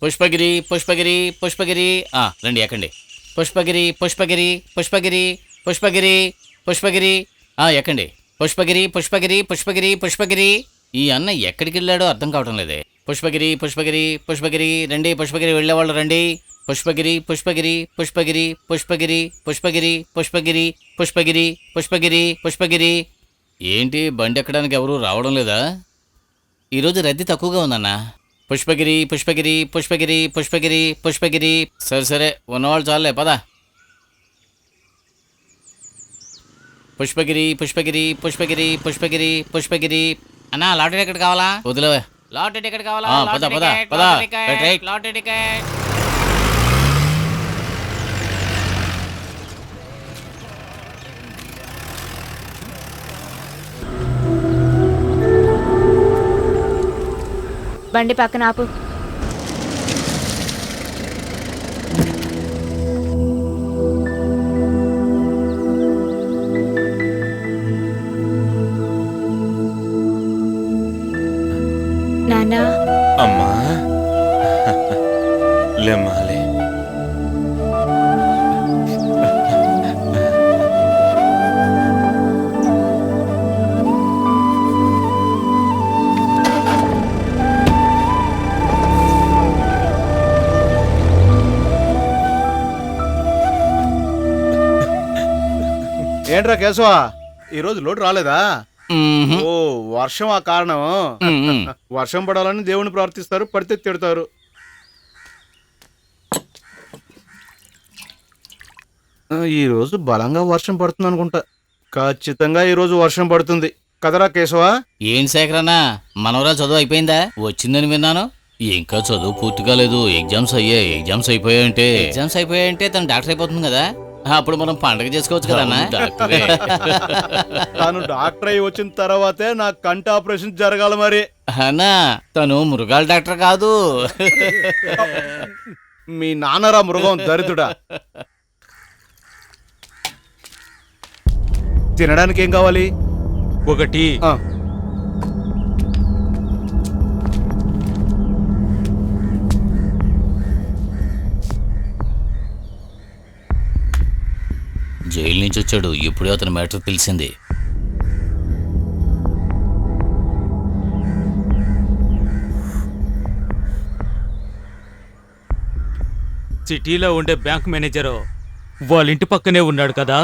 పుష్పగిరి పుష్పగిరి పుష్పగిరి రండి ఎక్కండి. పుష్పగిరి పుష్పగిరి పుష్పగిరి పుష్పగిరి పుష్పగిరి ఎక్కండి. పుష్పగిరి పుష్పగిరి పుష్పగిరి పుష్పగిరి. ఈ అన్న ఎక్కడికి వెళ్ళాడో అర్థం కావటం లేదే. పుష్పగిరి పుష్పగిరి పుష్పగిరి రండి. పుష్పగిరి వెళ్ళేవాళ్ళు రండి. పుష్పగిరి పుష్పగిరి పుష్పగిరి పుష్పగిరి పుష్పగిరి పుష్పగిరి పుష్పగిరి పుష్పగిరి పుష్పగిరి. ఏంటి బండి ఎక్కడానికి ఎవరూ రావడం లేదా? ఈరోజు రద్దీ తక్కువగా ఉందన్నా. పుష్పగిరి పుష్పగిరి పుష్పగిరి పుష్పగిరి పుష్పగిరి. సరే సరే ఉన్నవాళ్ళు చాలులే పదా. పుష్పగిరి పుష్పగిరి పుష్పగిరి పుష్పగిరి పుష్పగిరి. అన్నా లాటరీ టికెట్ కావాలా? వదిలేవే. లాటరీ టికెట్ కావాలా? పద పద పద. Lottery ticket. బండి పక్కన ఆపు. నానా అమ్మా లేమ్మాలే. ఏంట్రా కేశవా, ఈరోజు లోటు రాలేదా? ఓ వర్షం ఆ కారణం. వర్షం పడాలని దేవుని ప్రార్థిస్తారు, పడితే తిడతారు. ఈరోజు బలంగా వర్షం పడుతుంది అనుకుంటా. ఖచ్చితంగా ఈరోజు వర్షం పడుతుంది కదరా కేశవా? ఏం శేఖరన్నా, మనవరా చదువు అయిపోయిందా? వచ్చిందని విన్నాను. ఇంకా చదువు పూర్తి కాలేదు. ఎగ్జామ్స్ అయిపోయాయంటే తను డాక్టర్ అయిపోతుంది కదా. అప్పుడు మనం పండగ చేసుకోవచ్చు కదన్నా. తాను డాక్టర్ అయి వచ్చిన తర్వాతే నా కంటి ఆపరేషన్ జరగాలి మరి. అన్నా తను మృగాల డాక్టర్ కాదు. మీ నాన్నరా మృగం దరిద్రుడా. తినడానికి ఏం కావాలి? ఒకటి జైలు నుంచి వచ్చాడు. ఇప్పుడే అతని మ్యాటర్ తెలిసింది. సిటీలో ఉండే బ్యాంక్ మేనేజరు వాళ్ళ ఇంటి పక్కనే ఉన్నాడు కదా.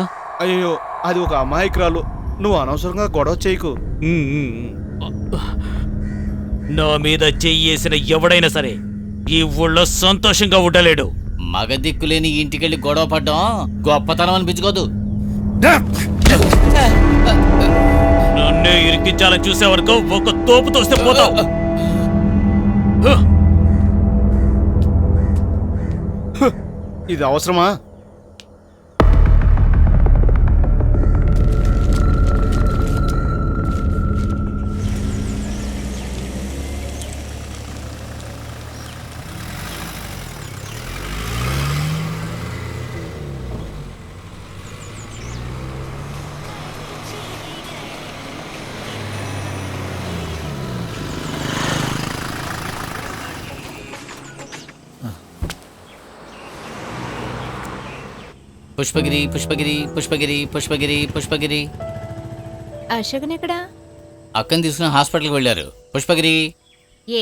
అయ్యో, అది ఒక అమాయకురాలు. నువ్వు అనవసరంగా గొడవ చేయకు. నా మీద చెయ్యేసిన ఎవడైనా సరే ఈ ఊళ్ళో సంతోషంగా ఉండలేడు. మగ దిక్కులేని ఇంటికెళ్ళి గొడవ పడ్డం గొప్పతనం అనిపించుకోదు. నన్నే ఇరికించాలని చూసే వరకు ఒక తోపు తోస్తే పోతావు. ఇది అవసరమా? పుష్పగిరి పుష్పగిరి పుష్పగిరి పుష్పగిరి పుష్పగిరి. అశోకన్ ఎక్కడా? అక్కని తీసుకుని హాస్పిటల్కి వెళ్ళారు. పుష్పగిరి.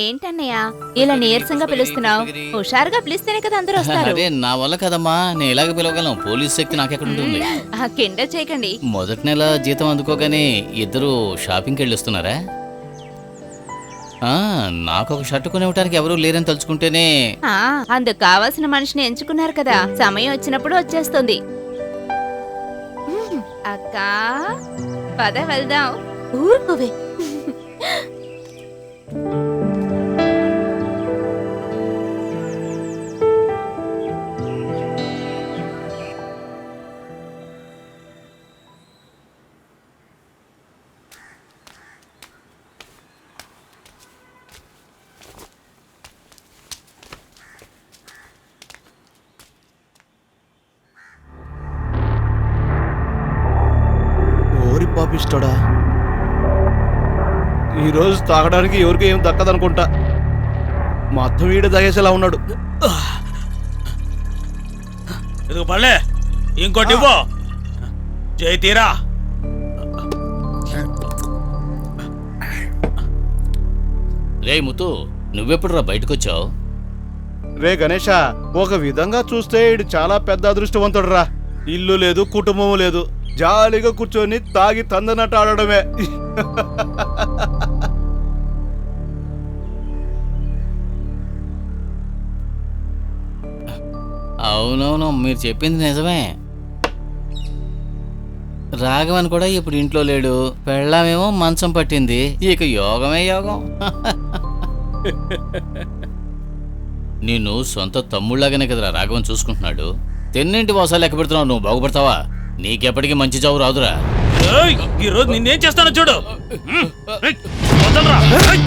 ఏంటన్నయ్య ఇలా నీరసంగా పిలుస్తున్నావు? హుషారుగా పిలిస్తేనే కదా అందరూ వస్తారు. అదే నా వల్ల కదమ్మా, నేను ఎలాగ పిలవగలను? పోలీస్ శక్తి నాకెక్కడ ఉంటుంది? కింద చేయకండి. మొదటి నెల జీతం అందుకోగానే ఇద్దరు షాపింగ్కి వెళ్ళొస్తున్నారా? నాకు ఒక షర్ట్ కొనివ్వటానికి ఎవరూ లేరని తలుచుకుంటేనే. అందుకు కావాల్సిన మనిషిని ఎంచుకున్నారు కదా, సమయం వచ్చినప్పుడు వచ్చేస్తుంది. అక్క పద వెళ్దాం. ఊరుకోవే. పాపిస్తాడా? ఈరోజు తాగడానికి ఎవరికి ఏం దక్కదనుకుంటా. మొత్తం వీడు దగేసేలా ఉన్నాడు. ఇదిగో పడలే, ఇంకోటి ఇవ్వు. జై తీరా. రే ముత్తు, నువ్వెప్పుడురా బయటకొచ్చావు? రే గణేష, ఒక విధంగా చూస్తే ఈడు చాలా పెద్ద అదృష్టవంతుడు రా. ఇల్లు లేదు, కుటుంబం లేదు, జాలీగా కూర్చొని తాగి తందనట్టు ఆడడమే. అవునవును, మీరు చెప్పింది నిజమే. రాఘవన్ కూడా ఇప్పుడు ఇంట్లో లేడు, పెళ్ళామేమో మంచం పట్టింది. ఇక యోగమే యోగం. నిన్ను సొంత తమ్ముళ్ళగానే కదరా రాఘవన్ చూసుకుంటున్నాడు. తెన్నింటి మోసాలు లెక్క పెడుతున్నావు, నువ్వు బాగుపడతావా? నీకెప్పటికీ మంచి చావు రాదురా. ఈ రోజు నిన్నేం చేస్తానో చూడు. ఏయ్, వదలరా. ఏయ్.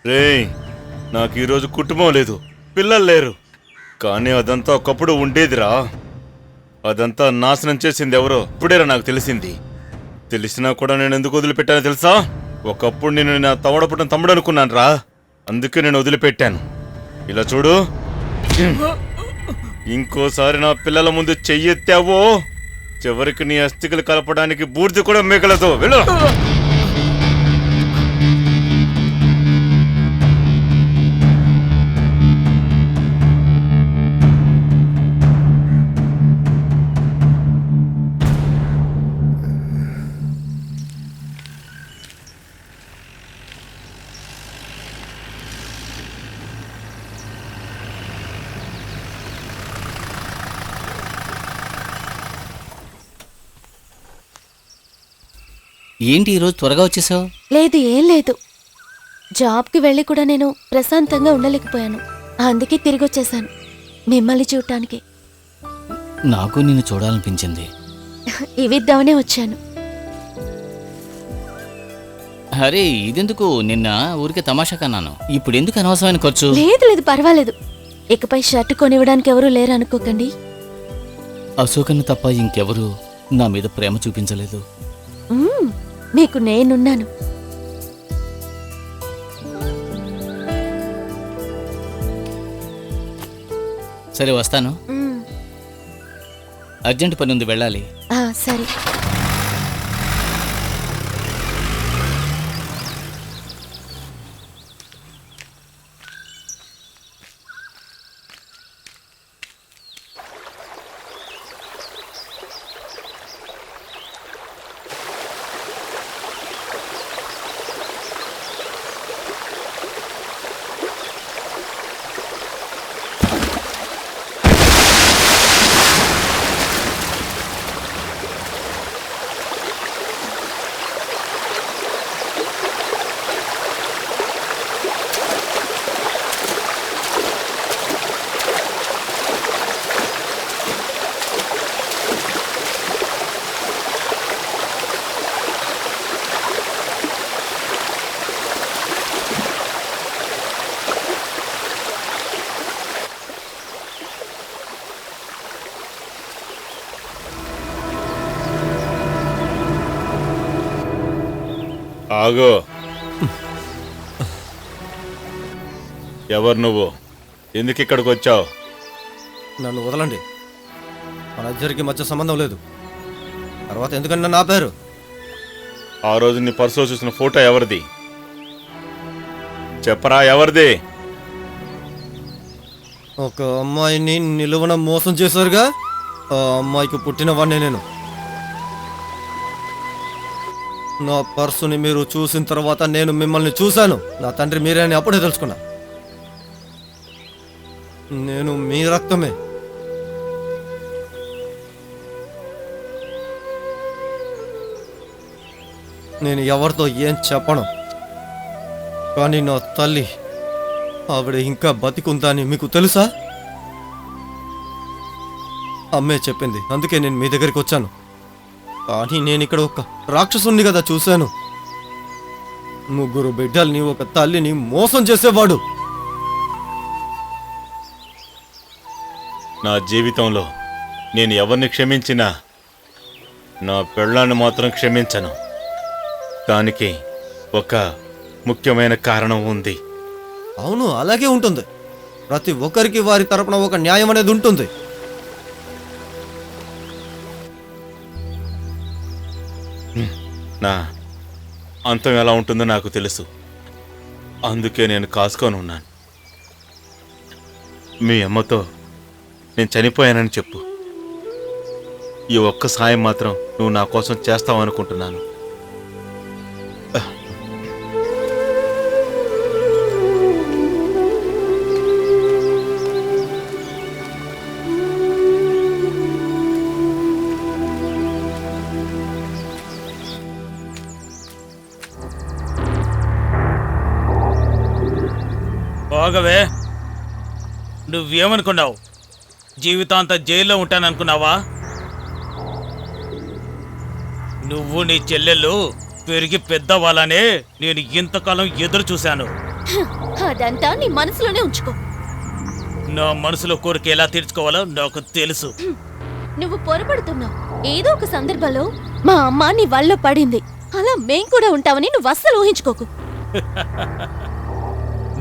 రేయ్, నాకు ఈరోజు కుటుంబం లేదు, పిల్లలు లేరు. కానీ అదంతా ఒకప్పుడు ఉండేదిరా. అదంతా నాశనం చేసింది ఎవరో ఇప్పుడేరా నాకు తెలిసింది. తెలిసినా కూడా నేను ఎందుకు వదిలిపెట్టానో తెలుసా? ఒకప్పుడు నేను నా తవడపుట్టిన తమ్ముడు అనుకున్నాను రా, అందుకే నేను వదిలిపెట్టాను. ఇలా చూడు, ఇంకోసారి నా పిల్లల ముందు చెయ్యెత్తావో చివరికి నీ అస్థికలు కలపడానికి బూర్ది కూడా మిగలదు. వెళ్ళు. ఏంటి ఈరోజు త్వరగా వచ్చేసావు? లేదు, ఏం లేదు. జాబ్కి వెళ్ళి కూడా నేను ప్రశాంతంగా ఉండలేకపోయాను. అందుకే తిరిగి వచ్చేసాను మిమ్మల్ని చూడటానికి. నాకు నిన్ను చూడాలనిపించింది. ఇవిద్దామనే వచ్చాను. అరే ఇదెందుకు, నిన్న ఊరికే తమాషా కన్నాను. ఇప్పుడు ఎందుకు అనవసరమైన ఖర్చు? లేదు లేదు, పర్వాలేదు. ఇకపై షర్ట్ కొనివ్వడానికి ఎవరూ లేరు అనుకోకండి. అశోకన్ను తప్ప ఇంకెవరు నా మీద ప్రేమ చూపించలేదు. మీకు నేనున్నాను. సరే వస్తాను, అర్జెంట్ పని ఉంది, వెళ్ళాలి. సరే. ఆగో, ఎవరు నువ్వు? ఎందుకు ఇక్కడికి వచ్చావు? నన్ను వదలండి, మన ఇద్దరికి మధ్య సంబంధం లేదు. తర్వాత ఎందుకని నన్ను ఆపారు? ఆ రోజు నీ పర్సులో చూసిన ఫోటో ఎవరిది? చెప్పరా, ఎవరిది? ఒక అమ్మాయిని నిలువన మోసం చేశారుగా, ఆ అమ్మాయికి పుట్టినవాడిని నేను. నా పర్సుని మీరు చూసిన తర్వాత నేను మిమ్మల్ని చూశాను. నా తండ్రి మీరే అని అప్పుడే తెలుసుకున్నా. నేను మీ రక్తమే. నేను ఎవరితో ఏం చెప్పను, కానీ నా తల్లి, ఆవిడ ఇంకా బతికుందా అని మీకు తెలుసా? అమ్మే చెప్పింది, అందుకే నేను మీ దగ్గరికి వచ్చాను. కానీ నేను ఇక్కడ ఒక రాక్షసుని కదా చూశాను. 3 బిడ్డల్ని, ఒక తల్లిని మోసం చేసేవాడు. నా జీవితంలో నేను ఎవరిని క్షమించినా నా పెళ్ళాన్ని మాత్రం క్షమించను. దానికి ఒక ముఖ్యమైన కారణం ఉంది. అవును, అలాగే ఉంటుంది. ప్రతి ఒక్కరికి వారి తరపున ఒక న్యాయం అనేది ఉంటుంది. నా అంతం ఎలా ఉంటుందో నాకు తెలుసు. అందుకే నేను కాసుకొని ఉన్నాను. మీ అమ్మతో నేను చనిపోయానని చెప్పు. ఈ ఒక్క సాయం మాత్రం నువ్వు నా కోసం చేస్తావనుకుంటున్నాను. పోగవే, నువ్వేమనుకున్నావు? జీవితాంతం జైల్లో ఉంటాననుకున్నావా? నువ్వు నీ చెల్లెళ్ళు పెరిగి పెద్దవాళ్ళనే నేను ఇంతకాలం ఎదురు చూశాను. అదంతా నీ మనసులోనే ఉంచుకో. నా మనసులో కోరిక ఎలా తీర్చుకోవాలో నాకు తెలుసు. నువ్వు పొరపడుతున్నావు. ఏదో ఒక సందర్భంలో మా అమ్మ నీ వల్ల పడింది. అలా మేం కూడా ఉంటామని నువ్వు అస్సలు ఊహించుకోకు.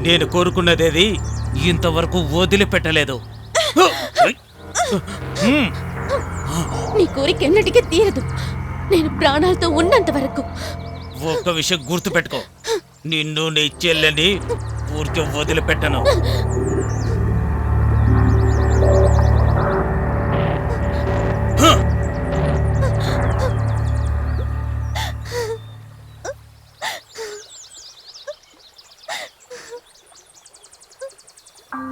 నేను కోరుకున్నదేది ఇంతవరకు వదిలిపెట్టలేదు. నీ కోరిక ఎన్నటికీ తీరదు. నేను ప్రాణాలతో ఉన్నంత వరకు. ఒక్క విషయం గుర్తుపెట్టుకో, నిన్ను నీ చెల్లెని ఊరికే వదిలిపెట్టను.